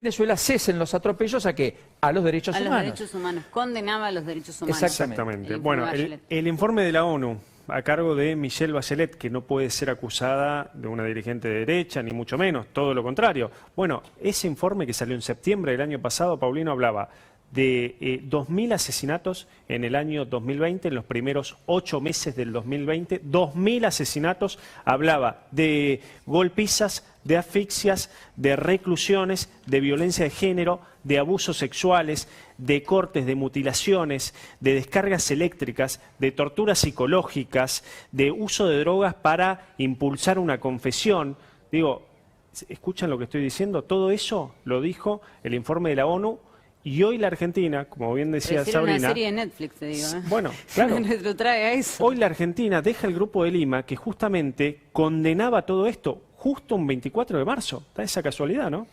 Venezuela cesen los atropellos ¿a qué? A los derechos humanos. A los derechos humanos. Condenaba a los derechos humanos. Exactamente. Bueno, el informe de la ONU a cargo de Michelle Bachelet, que no puede ser acusada de una dirigente de derecha, ni mucho menos, todo lo contrario. Bueno, ese informe que salió en septiembre del año pasado, Paulino, hablaba de 2.000 asesinatos en el año 2020, en los primeros 8 meses del 2020, 2.000 asesinatos, hablaba de golpizas, de asfixias, de reclusiones, de violencia de género, de abusos sexuales, de cortes, de mutilaciones, de descargas eléctricas, de torturas psicológicas, de uso de drogas para impulsar una confesión. Digo, ¿escuchan lo que estoy diciendo? Todo eso lo dijo el informe de la ONU. Y hoy la Argentina, como bien decía Sabrina... una serie de Netflix, te digo. Bueno, claro. Lo trae a eso. Hoy la Argentina deja el Grupo de Lima, que justamente condenaba todo esto, justo un 24 de marzo. Da esa casualidad, ¿no?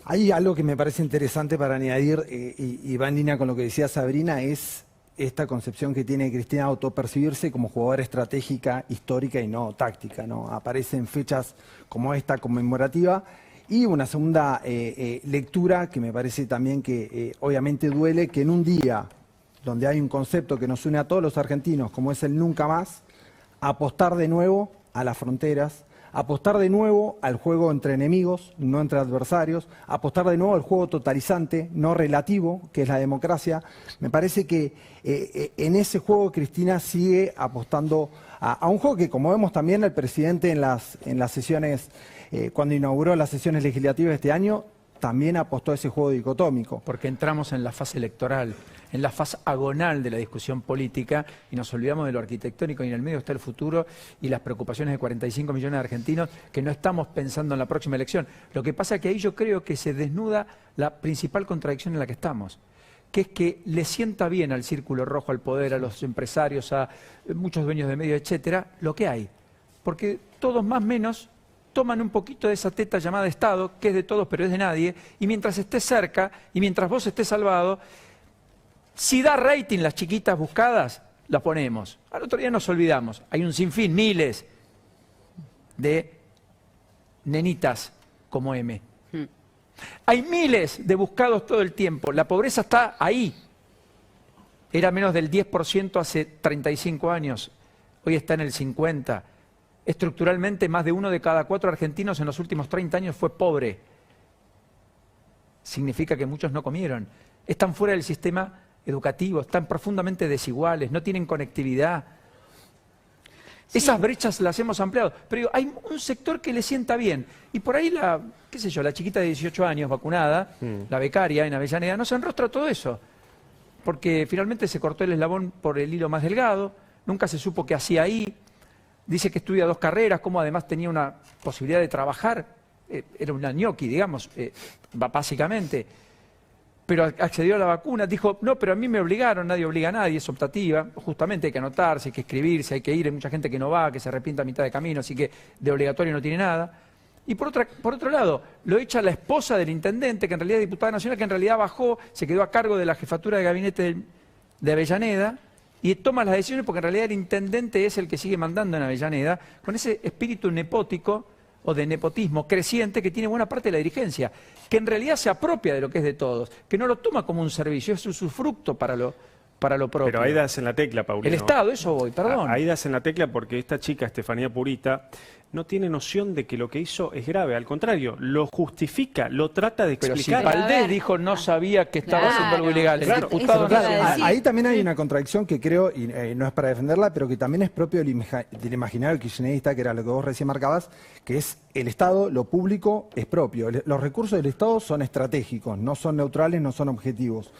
Hay algo que me parece interesante para añadir, y va en línea con lo que decía Sabrina, es esta concepción que tiene Cristina de autopercibirse como jugadora estratégica, histórica y no táctica, ¿no? Aparece en fechas como esta conmemorativa. Y una segunda lectura que me parece también que obviamente duele, que en un día donde hay un concepto que nos une a todos los argentinos, como es el nunca más, apostar de nuevo a las fronteras, apostar de nuevo al juego entre enemigos, no entre adversarios, apostar de nuevo al juego totalizante, no relativo, que es la democracia. Me parece que en ese juego Cristina sigue apostando a un juego que, como vemos también el presidente en las sesiones, cuando inauguró las sesiones legislativas de este año, también apostó a ese juego dicotómico. Porque entramos en la fase electoral, en la fase agonal de la discusión política y nos olvidamos de lo arquitectónico y en el medio está el futuro y las preocupaciones de 45 millones de argentinos que no estamos pensando en la próxima elección. Lo que pasa es que ahí yo creo que se desnuda la principal contradicción en la que estamos, que es que le sienta bien al círculo rojo, al poder, a los empresarios, a muchos dueños de medios, etcétera, lo que hay. Porque todos más o menos toman un poquito de esa teta llamada Estado, que es de todos pero es de nadie, y mientras estés cerca y mientras vos estés salvado, si da rating las chiquitas buscadas, las ponemos. Al otro día nos olvidamos. Hay un sinfín, miles de nenitas como M. Hay miles de buscados todo el tiempo. La pobreza está ahí. Era menos del 10% hace 35 años. Hoy está en el 50%. Estructuralmente, más de 1 de cada 4 argentinos en los últimos 30 años fue pobre. Significa que muchos no comieron. Están fuera del sistema educativo, están profundamente desiguales, no tienen conectividad. Sí. Esas brechas las hemos ampliado. Pero hay un sector que le sienta bien. Y por ahí la chiquita de 18 años vacunada, la becaria en Avellaneda, no se enrostra todo eso. Porque finalmente se cortó el eslabón por el hilo más delgado, nunca se supo qué hacía ahí. Dice que estudia 2 carreras, como además tenía una posibilidad de trabajar, era una ñoqui, digamos, básicamente, pero accedió a la vacuna, dijo, no, pero a mí me obligaron, nadie obliga a nadie, es optativa, justamente hay que anotarse, hay que escribirse, hay que ir, hay mucha gente que no va, que se arrepienta a mitad de camino, así que de obligatorio no tiene nada. Y por otro lado, lo echa la esposa del intendente, que en realidad es diputada nacional, que en realidad bajó, se quedó a cargo de la jefatura de gabinete de Avellaneda, y toma las decisiones porque en realidad el intendente es el que sigue mandando en Avellaneda, con ese espíritu nepótico o de nepotismo creciente que tiene buena parte de la dirigencia, que en realidad se apropia de lo que es de todos, que no lo toma como un servicio, es un usufructo para lo propio. Pero ahí das en la tecla, Paulino. El Estado, eso voy, perdón. Ahí das en la tecla porque esta chica, Estefanía Purita, no tiene noción de que lo que hizo es grave. Al contrario, lo justifica, lo trata de explicar. Pero si Valdés dijo no sabía que estaba haciendo algo ilegal. Claro, el diputado ahí también hay una contradicción que creo, y no es para defenderla, pero que también es propio del imaginario kirchnerista, que era lo que vos recién marcabas, que es el Estado, lo público es propio. Los recursos del Estado son estratégicos, no son neutrales, no son objetivos.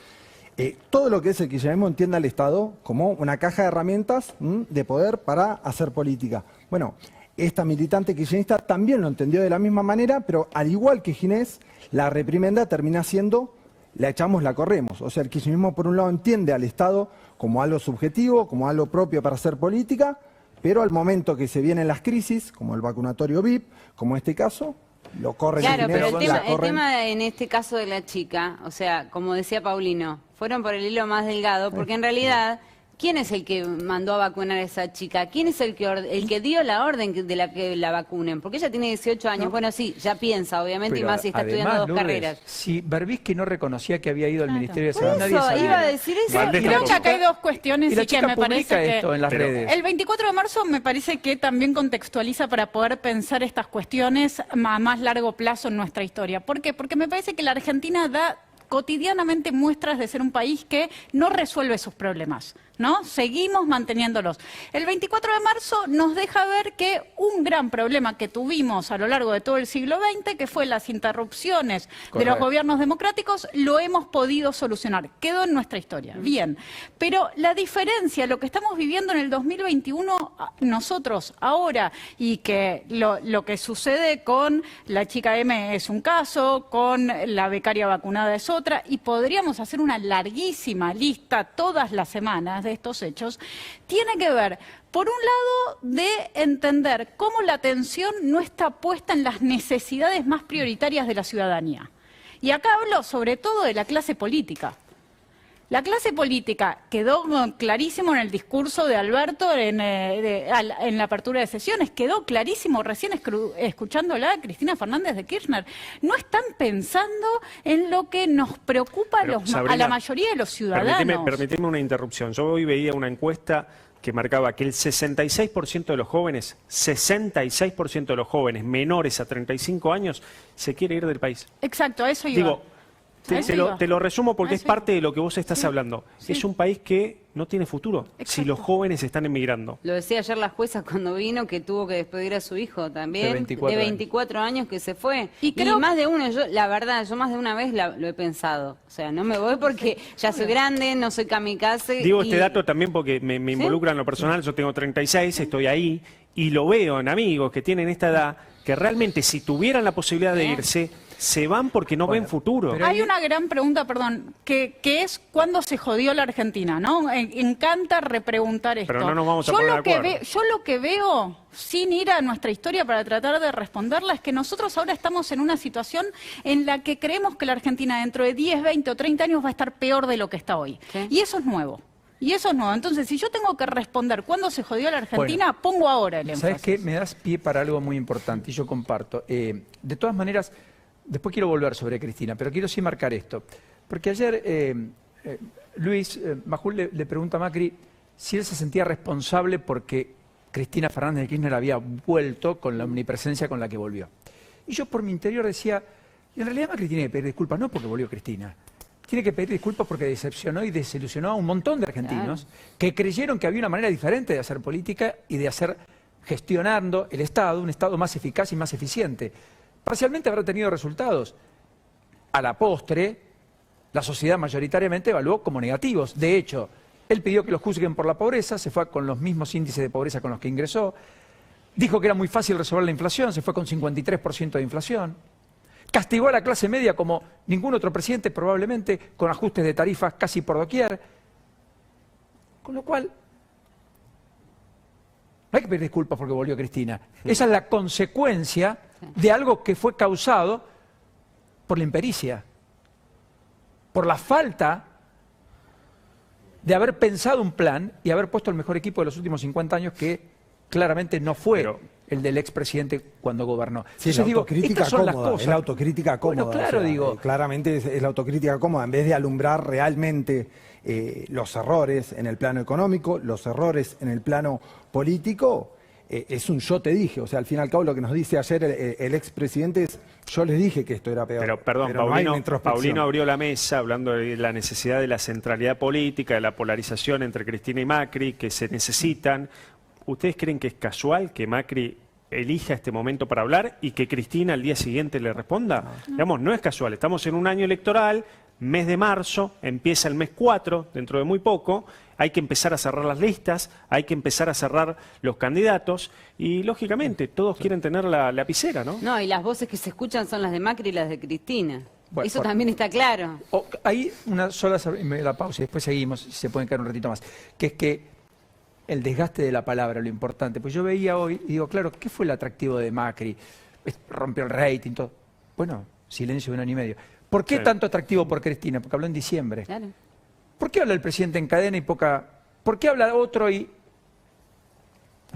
Todo lo que es el kirchnerismo entiende al Estado como una caja de herramientas de poder para hacer política. Bueno, esta militante kirchnerista también lo entendió de la misma manera, pero al igual que Ginés, la reprimenda termina siendo, la echamos, la corremos. O sea, el kirchnerismo por un lado entiende al Estado como algo subjetivo, como algo propio para hacer política, pero al momento que se vienen las crisis, como el vacunatorio VIP, como este caso, lo corren. Claro, pero el tema en este caso de la chica, o sea, como decía Paulino, fueron por el hilo más delgado, porque en realidad ¿Quién es el que mandó a vacunar a esa chica? ¿Quién es el que dio la orden de la que la vacunen? Porque ella tiene 18 años. No. Bueno, sí, ya piensa, obviamente, pero y más si está estudiando dos carreras. Si Berbisky no reconocía que había ido al Ministerio de Salud, nadie sabía. Iba a decir eso. Creo que acá hay dos cuestiones y que me parece esto en las redes. El 24 de marzo me parece que también contextualiza para poder pensar estas cuestiones a más largo plazo en nuestra historia. ¿Por qué? Porque me parece que la Argentina da cotidianamente muestras de ser un país que no resuelve sus problemas, ¿no? Seguimos manteniéndolos. El 24 de marzo nos deja ver que un gran problema que tuvimos a lo largo de todo el siglo XX, que fue las interrupciones de los gobiernos democráticos, lo hemos podido solucionar. Quedó en nuestra historia. Bien. Pero la diferencia, lo que estamos viviendo en el 2021, nosotros ahora, y que lo que sucede con la chica M es un caso, con la becaria vacunada es otro, y podríamos hacer una larguísima lista todas las semanas de estos hechos, tiene que ver, por un lado, de entender cómo la atención no está puesta en las necesidades más prioritarias de la ciudadanía. Y acá hablo sobre todo de la clase política. La clase política quedó clarísimo en el discurso de Alberto en la apertura de sesiones, quedó clarísimo recién escuchándola a Cristina Fernández de Kirchner. No están pensando en lo que nos preocupa Sabrina, a la mayoría de los ciudadanos. Permitime una interrupción. Yo hoy veía una encuesta que marcaba que el 66% de los jóvenes, 66% de los jóvenes menores a 35 años se quiere ir del país. Exacto, a eso iba. Digo, te lo resumo porque es parte de lo que vos estás hablando. Sí. Es un país que no tiene futuro. Exacto. Si los jóvenes están emigrando. Lo decía ayer la jueza cuando vino, que tuvo que despedir a su hijo también, de 24 años que se fue. Y más de uno, la verdad, yo más de una vez lo he pensado. O sea, no me voy porque ya soy grande, no soy kamikaze. Digo este dato también porque me involucra en lo personal. Yo tengo 36, estoy ahí, y lo veo en amigos que tienen esta edad, que realmente si tuvieran la posibilidad de irse, se van porque no ven futuro. Pero hay una gran pregunta, perdón, que es ¿cuándo se jodió la Argentina? ¿No? Encanta repreguntar esto. Pero no nos vamos a poner de acuerdo. Yo lo que veo, sin ir a nuestra historia para tratar de responderla, es que nosotros ahora estamos en una situación en la que creemos que la Argentina dentro de 10, 20 o 30 años va a estar peor de lo que está hoy. ¿Sí? Y eso es nuevo. Y eso es nuevo. Entonces, si yo tengo que responder cuándo se jodió la Argentina, pongo ahora el énfasis. ¿Sabes qué? Me das pie para algo muy importante y yo comparto. De todas maneras, después quiero volver sobre Cristina, pero quiero sí marcar esto. Porque ayer Luis Majul le pregunta a Macri si él se sentía responsable porque Cristina Fernández de Kirchner había vuelto con la omnipresencia con la que volvió. Y yo por mi interior decía, en realidad Macri tiene que pedir disculpas no porque volvió Cristina. Tiene que pedir disculpas porque decepcionó y desilusionó a un montón de argentinos que creyeron que había una manera diferente de hacer política y de hacer gestionando el Estado, un Estado más eficaz y más eficiente. Parcialmente habrá tenido resultados. A la postre, la sociedad mayoritariamente evaluó como negativos. De hecho, él pidió que los juzguen por la pobreza, se fue con los mismos índices de pobreza con los que ingresó. Dijo que era muy fácil resolver la inflación, se fue con 53% de inflación. Castigó a la clase media como ningún otro presidente, probablemente, con ajustes de tarifas casi por doquier. Con lo cual, no hay que pedir disculpas porque volvió Cristina. Esa es la consecuencia de algo que fue causado por la impericia, por la falta de haber pensado un plan y haber puesto el mejor equipo de los últimos 50 años que claramente no fue el del expresidente cuando gobernó. Sí, es autocrítica cómoda, es la autocrítica cómoda. Bueno, claro, o sea, digo. Claramente es la autocrítica cómoda, en vez de alumbrar realmente los errores en el plano económico, los errores en el plano político, es un yo te dije. O sea, al fin y al cabo lo que nos dice ayer el expresidente es, yo les dije que esto era peor. Pero perdón, Paulino abrió la mesa hablando de la necesidad de la centralidad política, de la polarización entre Cristina y Macri, que se necesitan. ¿Ustedes creen que es casual que Macri elija este momento para hablar y que Cristina al día siguiente le responda? No. Digamos, no es casual. Estamos en un año electoral, mes de marzo, empieza el mes 4, dentro de muy poco. Hay que empezar a cerrar las listas, hay que empezar a cerrar los candidatos y, lógicamente, todos quieren tener la lapicera, ¿no? No, y las voces que se escuchan son las de Macri y las de Cristina. Bueno, eso también está claro. Hay una sola la pausa y después seguimos, si se pueden quedar un ratito más, que es que el desgaste de la palabra, lo importante. Pues yo veía hoy y digo, claro, ¿qué fue el atractivo de Macri? Rompió el rating, todo. Bueno, silencio de un año y medio. ¿Por qué tanto atractivo por Cristina? Porque habló en diciembre. Claro. ¿Por qué habla el presidente en cadena y poca ¿Por qué habla otro y...?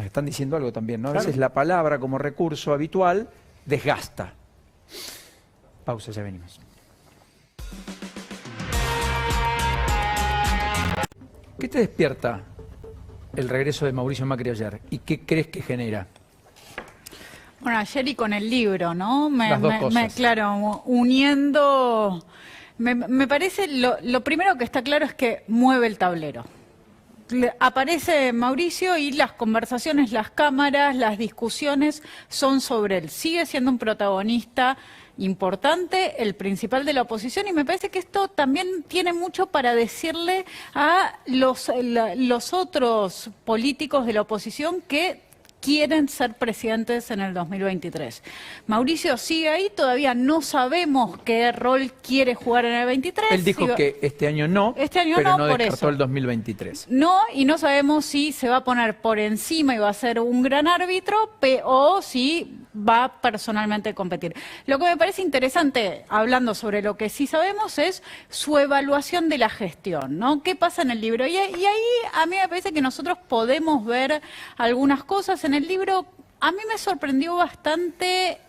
Están diciendo algo también, ¿no? A veces la palabra como recurso habitual desgasta. Pausa, ya venimos. ¿Qué te despierta el regreso de Mauricio Macri ayer? ¿Y qué crees que genera? Bueno, ayer y con el libro, ¿no? Las dos cosas. Claro, uniendo... Me parece, lo primero que está claro es que mueve el tablero. Aparece Mauricio y las conversaciones, las cámaras, las discusiones son sobre él. Sigue siendo un protagonista importante, el principal de la oposición, y me parece que esto también tiene mucho para decirle a los otros políticos de la oposición que quieren ser presidentes en el 2023. Mauricio sigue ahí, todavía no sabemos qué rol quiere jugar en el 23. Él dijo que este año no, pero no descartó el 2023. No, y no sabemos si se va a poner por encima y va a ser un gran árbitro o si va personalmente a competir. Lo que me parece interesante, hablando sobre lo que sí sabemos, es su evaluación de la gestión, ¿no? ¿Qué pasa en el libro? Y ahí a mí me parece que nosotros podemos ver algunas cosas en el libro. A mí me sorprendió bastante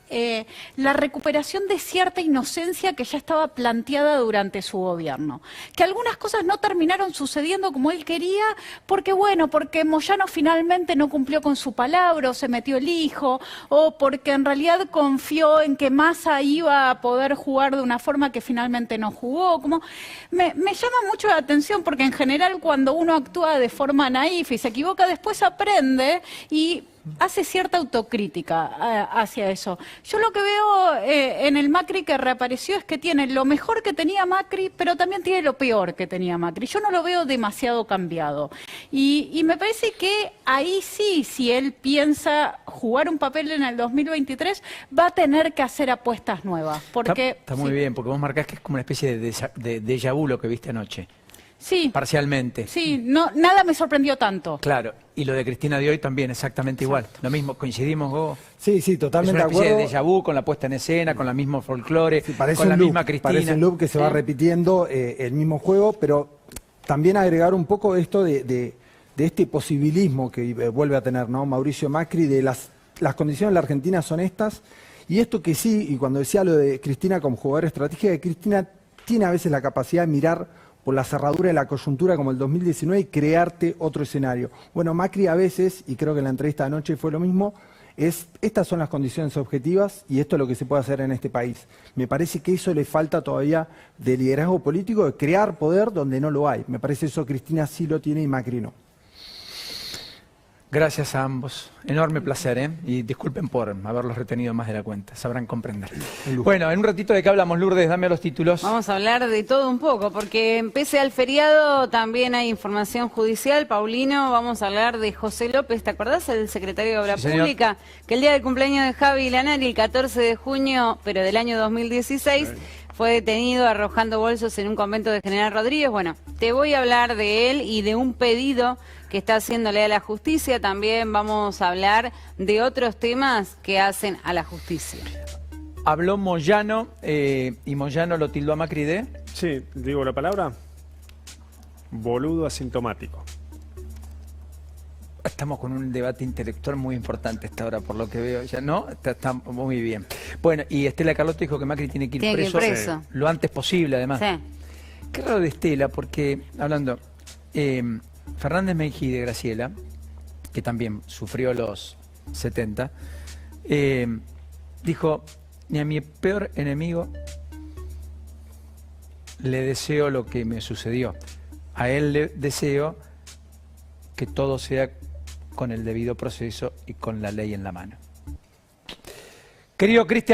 la recuperación de cierta inocencia que ya estaba planteada durante su gobierno. Que algunas cosas no terminaron sucediendo como él quería, porque Moyano finalmente no cumplió con su palabra, o se metió el hijo, o porque en realidad confió en que Massa iba a poder jugar de una forma que finalmente no jugó. Me llama mucho la atención, porque en general cuando uno actúa de forma naif y se equivoca, después aprende y hace cierta autocrítica hacia eso. Yo lo que veo en el Macri que reapareció es que tiene lo mejor que tenía Macri, pero también tiene lo peor que tenía Macri. Yo no lo veo demasiado cambiado. Y me parece que ahí sí, si él piensa jugar un papel en el 2023, va a tener que hacer apuestas nuevas. Porque, está muy bien, porque vos marcás que es como una especie de déjà vu lo que viste anoche. Sí. Parcialmente. Sí, nada me sorprendió tanto. Claro, y lo de Cristina de hoy también, exactamente igual. Lo mismo, coincidimos vos. Sí, totalmente de acuerdo. Es una especie de déjà vu con la puesta en escena, con la misma folclore, con la misma Cristina. Parece un loop que se va repitiendo el mismo juego, pero también agregar un poco esto de este posibilismo que vuelve a tener, ¿no? Mauricio Macri, de las condiciones de la Argentina son estas, y esto que sí, y cuando decía lo de Cristina como jugadora estratégica, Cristina tiene a veces la capacidad de mirar por la cerradura de la coyuntura como el 2019 y crearte otro escenario. Bueno, Macri a veces, y creo que en la entrevista de anoche fue lo mismo, estas son las condiciones objetivas y esto es lo que se puede hacer en este país. Me parece que eso le falta todavía de liderazgo político, de crear poder donde no lo hay. Me parece eso Cristina sí lo tiene y Macri no. Gracias a ambos. Enorme placer, ¿eh? Y disculpen por haberlos retenido más de la cuenta. Sabrán comprender. Bueno, en un ratito de qué hablamos, Lourdes, dame los títulos. Vamos a hablar de todo un poco, porque pese al feriado también hay información judicial. Paulino, vamos a hablar de José López, ¿te acordás? El secretario de Obra Pública, que el día del cumpleaños de Javi Lanari, el 14 de junio, pero del año 2016... fue detenido arrojando bolsos en un convento de General Rodríguez. Bueno, te voy a hablar de él y de un pedido que está haciéndole a la justicia. También vamos a hablar de otros temas que hacen a la justicia. Habló Moyano y Moyano lo tildó a Macri de... Sí, digo la palabra. Boludo asintomático. Estamos con un debate intelectual muy importante esta hora, por lo que veo. Ya no, está muy bien. Bueno, y Estela Carlotto dijo que Macri tiene que ir preso lo antes posible, además. Sí. Qué raro de Estela, porque, hablando, Fernández Mejía de Graciela, que también sufrió los 70, dijo, ni a mi peor enemigo le deseo lo que me sucedió. A él le deseo que todo sea con el debido proceso y con la ley en la mano. Querido Cristian.